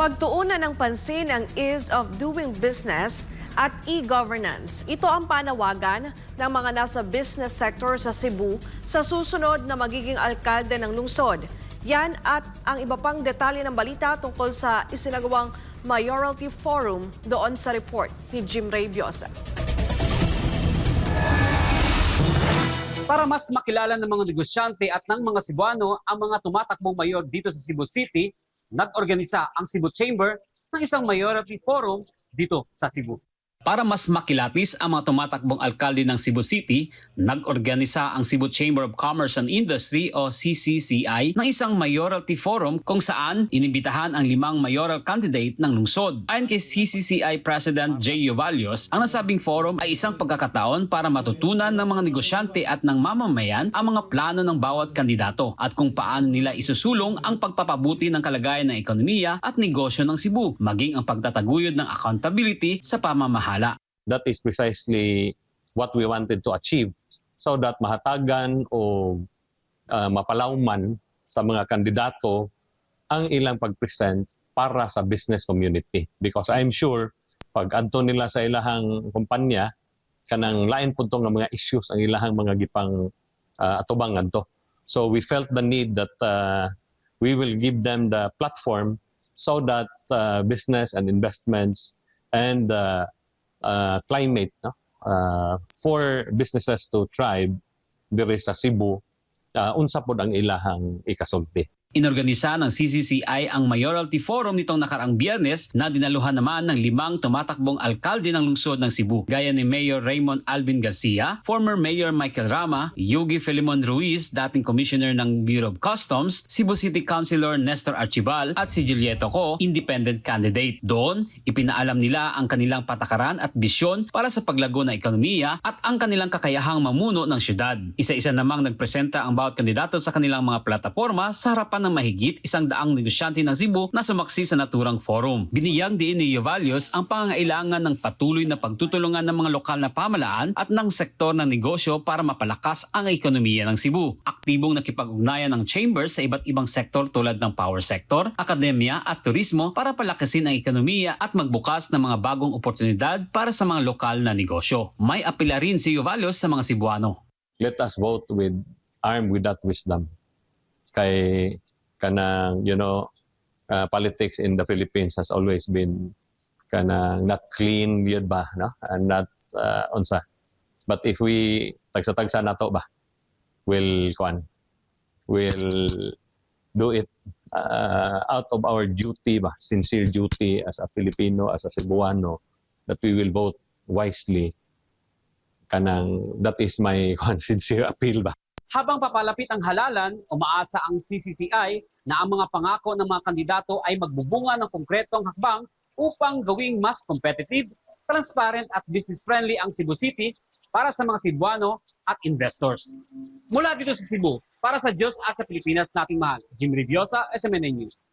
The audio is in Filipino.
Pagtuunan ng pansin ang ease of doing business at e-governance. Ito ang panawagan ng mga nasa business sector sa Cebu sa susunod na magiging alkalde ng lungsod. Yan at ang iba pang detalye ng balita tungkol sa isinagawang Mayoralty Forum doon sa report ni Jim Ray Biosa. Para mas makilala ng mga negosyante at ng mga Cebuano ang mga tumatakbong mayor dito sa Cebu City, nag-organisa ang Cebu Chamber ng isang Mayoralty Forum dito sa Cebu. Para mas makilatis ang mga tumatakbong alkalde ng Cebu City, nag-organisa ang Cebu Chamber of Commerce and Industry o CCCI ng isang Mayoralty Forum kung saan inimbitahan ang 5 mayoral candidate ng lungsod. Ayon kay CCCI President J. Yovalios, ang nasabing forum ay isang pagkakataon para matutunan ng mga negosyante at ng mamamayan ang mga plano ng bawat kandidato at kung paano nila isusulong ang pagpapabuti ng kalagayan ng ekonomiya at negosyo ng Cebu, maging ang pagtataguyod ng accountability sa pamamahala. That is precisely what we wanted to achieve so that mahatagan o mapalawman sa mga kandidato ang ilang pag-present para sa business community. Because I'm sure pag adto nila sa ilahang kumpanya, kanang lain po nga mga issues ang ilahang mga gipang atubang adto. So we felt the need that we will give them the platform so that business and investments and climate for businesses to thrive diri sa Cebu, unsa pod ang ilahang ikasulti. Inorganisa ng CCCI ang Mayoralty Forum nitong nakaraang Biyernes na dinaluhan naman ng 5 tumatakbong alkalde ng lungsod ng Cebu, gaya ni Mayor Raymond Alvin Garcia, former Mayor Michael Rama, Yugi Filimon Ruiz, dating Commissioner ng Bureau of Customs, Cebu City Councilor Nestor Archibal at si Julieto Co, independent candidate. Doon, ipinaalam nila ang kanilang patakaran at bisyon para sa paglago ng ekonomiya at ang kanilang kakayahang mamuno ng syudad. Isa-isa namang nagpresenta ang bawat kandidato sa kanilang mga plataporma sa harapan ng mahigit 100 negosyante ng Cebu na sumaksi sa naturang forum. Biniyang din ni Yovalios ang pangangailangan ng patuloy na pagtutulungan ng mga lokal na pamahalaan at ng sektor ng negosyo para mapalakas ang ekonomiya ng Cebu. Aktibong nakipag-ugnayan ng chambers sa iba't ibang sektor tulad ng power sector, akademya at turismo para palakasin ang ekonomiya at magbukas ng mga bagong oportunidad para sa mga lokal na negosyo. May apela rin si Yovalios sa mga Cebuano. Let us vote with armed with that wisdom. Kay kanang politics in the Philippines has always been kanang not clean yun ba, no? And not unsa. But if we tagsa-tagsa nato ba, we'll do it out of our duty ba, sincere duty as a Filipino, as a Cebuano, that we will vote wisely. Kanang that is my sincere appeal ba. Habang papalapit ang halalan, umaasa ang CCCI na ang mga pangako ng mga kandidato ay magbubunga ng konkretong hakbang upang gawing mas competitive, transparent at business-friendly ang Cebu City para sa mga Cebuano at investors. Mula dito sa Cebu, para sa Diyos at sa Pilipinas nating mahal, Jim Ray Biosa, SMNA News.